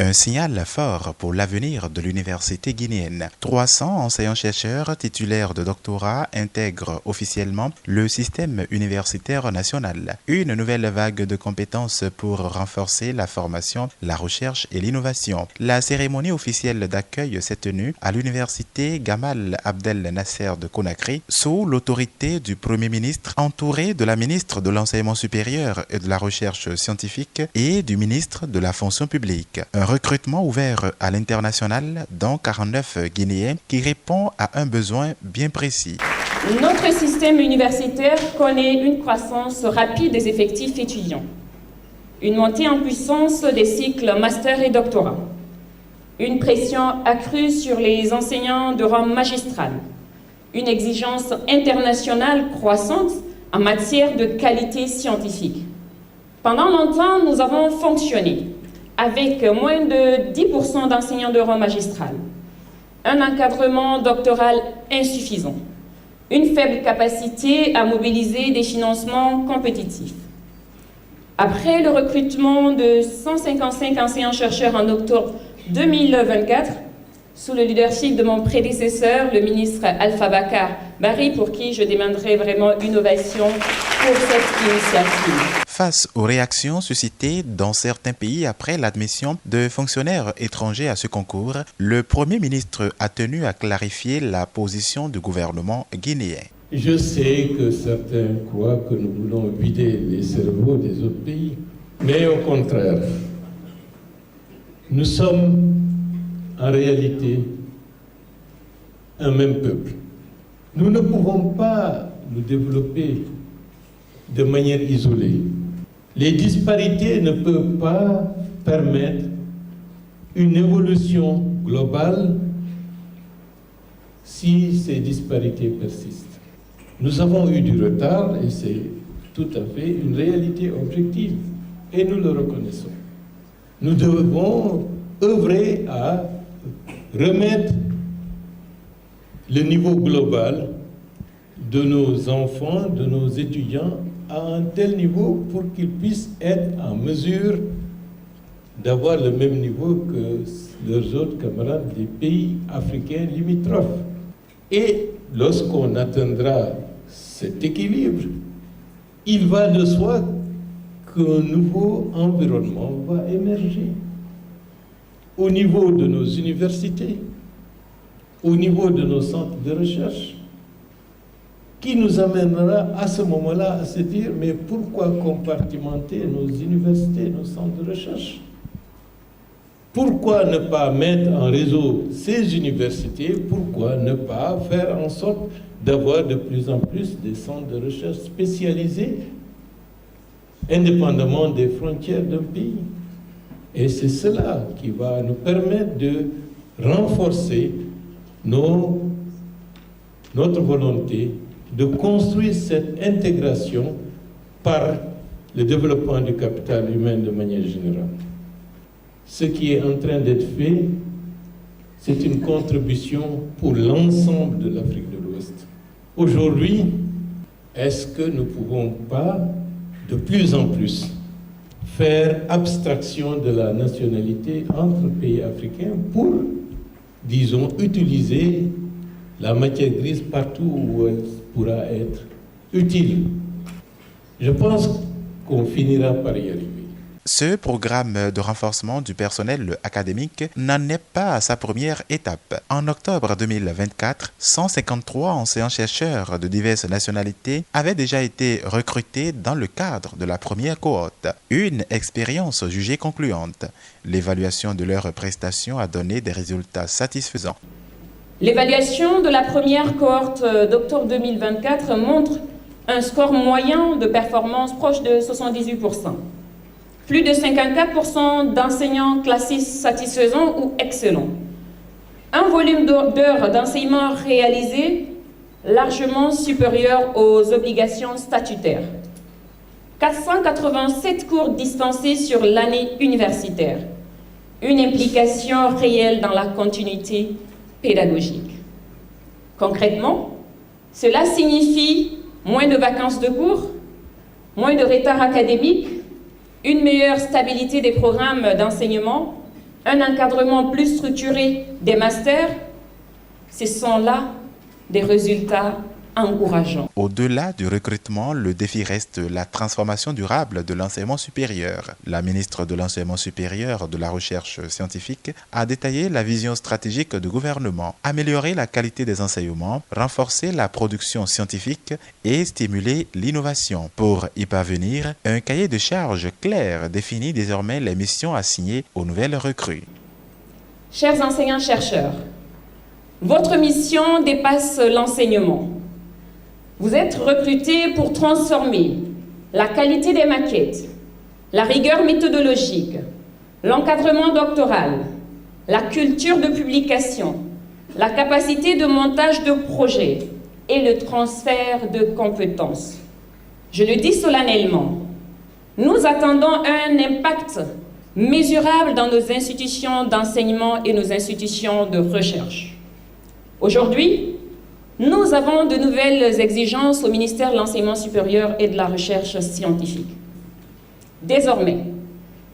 Un signal fort pour l'avenir de l'université guinéenne. 300 enseignants-chercheurs titulaires de doctorat intègrent officiellement le système universitaire national. Une nouvelle vague de compétences pour renforcer la formation, la recherche et l'innovation. La cérémonie officielle d'accueil s'est tenue à l'université Gamal Abdel Nasser de Conakry sous l'autorité du Premier ministre, entouré de la ministre de l'Enseignement supérieur et de la Recherche scientifique et du ministre de la Fonction publique. Un recrutement ouvert à l'international dans 49 Guinéens qui répond à un besoin bien précis. Notre système universitaire connaît une croissance rapide des effectifs étudiants, une montée en puissance des cycles master et doctorat, une pression accrue sur les enseignants de rang magistral, une exigence internationale croissante en matière de qualité scientifique. Pendant longtemps, nous avons fonctionné avec moins de 10% d'enseignants de rang magistral, un encadrement doctoral insuffisant, une faible capacité à mobiliser des financements compétitifs. Après le recrutement de 155 enseignants-chercheurs en octobre 2024, sous le leadership de mon prédécesseur, le ministre Alpha Bakar Barry, pour qui je demanderai vraiment une ovation pour cette initiative. Face aux réactions suscitées dans certains pays après l'admission de fonctionnaires étrangers à ce concours, le Premier ministre a tenu à clarifier la position du gouvernement guinéen. Je sais que certains croient que nous voulons vider les cerveaux des autres pays, mais au contraire, nous sommes en réalité un même peuple. Nous ne pouvons pas nous développer de manière isolée. Les disparités ne peuvent pas permettre une évolution globale si ces disparités persistent. Nous avons eu du retard et c'est tout à fait une réalité objective et nous le reconnaissons. Nous devons œuvrer à remettre le niveau global de nos enfants, de nos étudiants à un tel niveau pour qu'ils puissent être en mesure d'avoir le même niveau que leurs autres camarades des pays africains limitrophes. Et lorsqu'on atteindra cet équilibre, il va de soi qu'un nouveau environnement va émerger au niveau de nos universités, au niveau de nos centres de recherche, qui nous amènera à ce moment-là à se dire mais pourquoi compartimenter nos universités, nos centres de recherche? Pourquoi ne pas mettre en réseau ces universités? Pourquoi ne pas faire en sorte d'avoir de plus en plus des centres de recherche spécialisés, indépendamment des frontières d'un pays? Et c'est cela qui va nous permettre de renforcer notre volonté de construire cette intégration par le développement du capital humain de manière générale. Ce qui est en train d'être fait, c'est une contribution pour l'ensemble de l'Afrique de l'Ouest. Aujourd'hui, est-ce que nous ne pouvons pas, de plus en plus, faire abstraction de la nationalité entre pays africains pour, disons, utiliser la matière grise partout où elle pourra être utile? Je pense qu'on finira par y arriver. Ce programme de renforcement du personnel académique n'en est pas à sa première étape. En octobre 2024, 153 enseignants-chercheurs de diverses nationalités avaient déjà été recrutés dans le cadre de la première cohorte. Une expérience jugée concluante. L'évaluation de leurs prestations a donné des résultats satisfaisants. L'évaluation de la première cohorte d'octobre 2024 montre un score moyen de performance proche de 78%. Plus de 54% d'enseignants classés satisfaisants ou excellents. Un volume d'heures d'enseignement réalisé largement supérieur aux obligations statutaires. 487 cours dispensés sur l'année universitaire. Une implication réelle dans la continuité pédagogique. Concrètement, cela signifie moins de vacances de cours, moins de retard académique, une meilleure stabilité des programmes d'enseignement, un encadrement plus structuré des masters, ce sont là des résultats encourageants. Au-delà du recrutement, le défi reste la transformation durable de l'enseignement supérieur. La ministre de l'Enseignement supérieur de la Recherche scientifique a détaillé la vision stratégique du gouvernement: améliorer la qualité des enseignements, renforcer la production scientifique et stimuler l'innovation. Pour y parvenir, un cahier de charges clair définit désormais les missions assignées aux nouvelles recrues. Chers enseignants-chercheurs, votre mission dépasse l'enseignement. Vous êtes recrutés pour transformer la qualité des maquettes, la rigueur méthodologique, l'encadrement doctoral, la culture de publication, la capacité de montage de projets et le transfert de compétences. Je le dis solennellement, nous attendons un impact mesurable dans nos institutions d'enseignement et nos institutions de recherche. Aujourd'hui, nous avons de nouvelles exigences au ministère de l'Enseignement supérieur et de la Recherche scientifique. Désormais,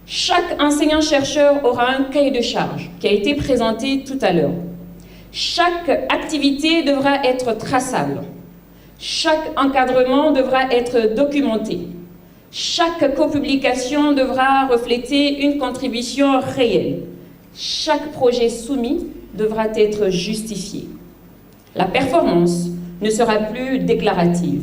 chaque enseignant-chercheur aura un cahier de charges qui a été présenté tout à l'heure. Chaque activité devra être traçable. Chaque encadrement devra être documenté. Chaque copublication devra refléter une contribution réelle. Chaque projet soumis devra être justifié. La performance ne sera plus déclarative,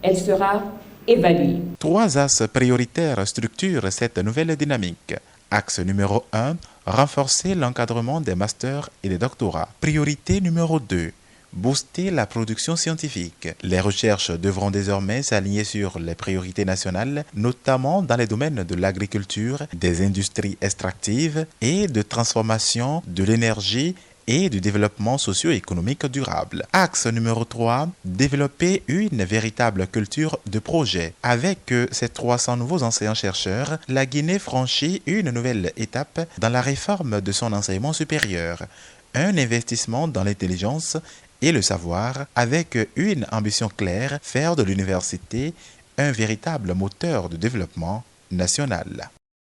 elle sera évaluée. 3 axes prioritaires structurent cette nouvelle dynamique. Axe numéro 1, renforcer l'encadrement des masters et des doctorats. Priorité numéro 2, booster la production scientifique. Les recherches devront désormais s'aligner sur les priorités nationales, notamment dans les domaines de l'agriculture, des industries extractives et de transformation de l'énergie et du développement socio-économique durable. Axe numéro 3, développer une véritable culture de projet. Avec ces 300 nouveaux enseignants-chercheurs, la Guinée franchit une nouvelle étape dans la réforme de son enseignement supérieur. Un investissement dans l'intelligence et le savoir avec une ambition claire, faire de l'université un véritable moteur de développement national.